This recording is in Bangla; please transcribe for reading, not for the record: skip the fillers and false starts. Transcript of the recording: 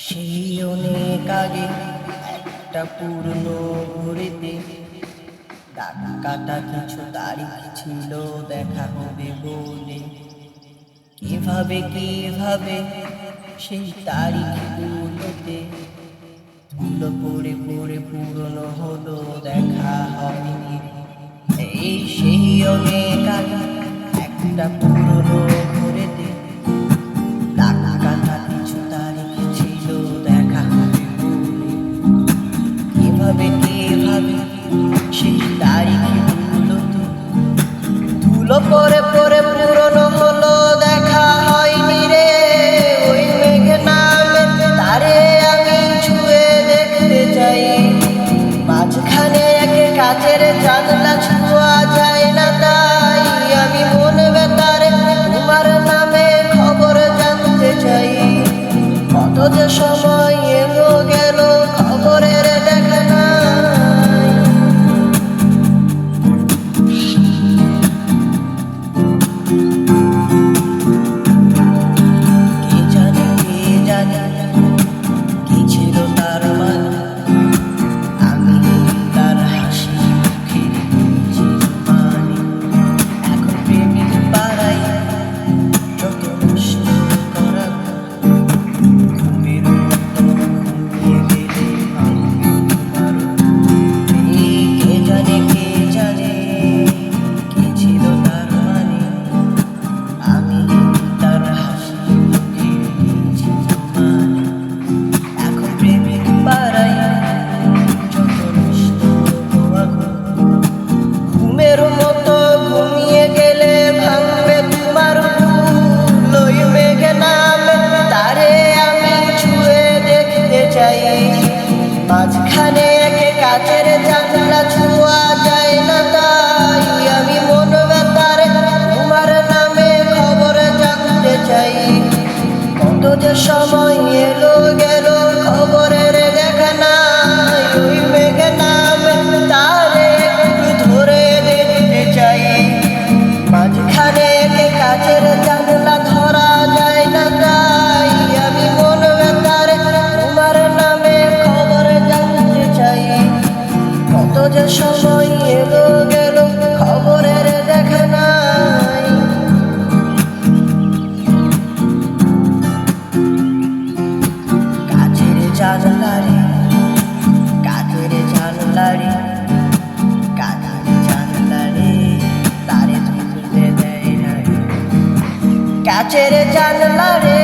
সেই অনেক আগে একটা পুরনো ঘড়িতে দাগ কাটা কিছু তারিখ ছিল দেখা হবে বলে। কিভাবে সেই তারিখগুলোতে ধুলো পড়ে পড়ে পুরনো হলো, দেখা হয়নি। এই সেই অনেক আগে একটা পুরনো ঘড়িতে দাগ কাটা কিছু তারিখ ছিল দেখা হবে বলে। কিভাবে সেই তারিখগুলোতে ধুলো পড়ে পড়ে পুরনো হলো, দেখা হয়নি রে। ওই মেঘে নামে তারে আমি ছুঁয়ে দেখতে চাই, মাঝখানে এক কাচের জানলা ছোঁয়া যায় না, তাই আমি মনে বেতারে তোমার নামে খবর জানতে চাই। কত যে সময় এলো গেল খবরের দেখা নাই। কে জানে কি ছিল তার মানে, আমি তার হাসি মুখের মানে। এখন প্রেমিক পাড়ায় যত নষ্ট করা, ঘুমের মতো ঘুমিয়ে গেলে আমি তোমার। কে জানে কি ছিল তার মানে, আমি তার হাসি মুখের মানে। এখন প্রেমিক পাড়ায় যত নষ্ট হওয়া, ঘুমের মতো ঘুমিয়ে গেলে ভাঙবে তোমার ভুল। ওই মেঘে নামে তারে আমি ছুঁয়ে দেখতে চাই, মাঝখানে এক কাচের জানলা ছোঁয়া যায় না, তাই আমি মন বেতারে তোমার নামে খবর জানতে চাই। কত যে সময় এলো গেল খবরের দেখা নাই। ওই মেঘে নামে তারে একটু ধরে দেখতে চাই, মাঝখানে এক কাচের জানলা ধরা যায় না, তাই আমি মন বেতারে তোমার নামে খবর জানতে চাই। কত যে সময় এলো গেল খবরের দেখা নাই। কাচের জানলারে তারে ধরতে দেয় না, কাচের জানলারে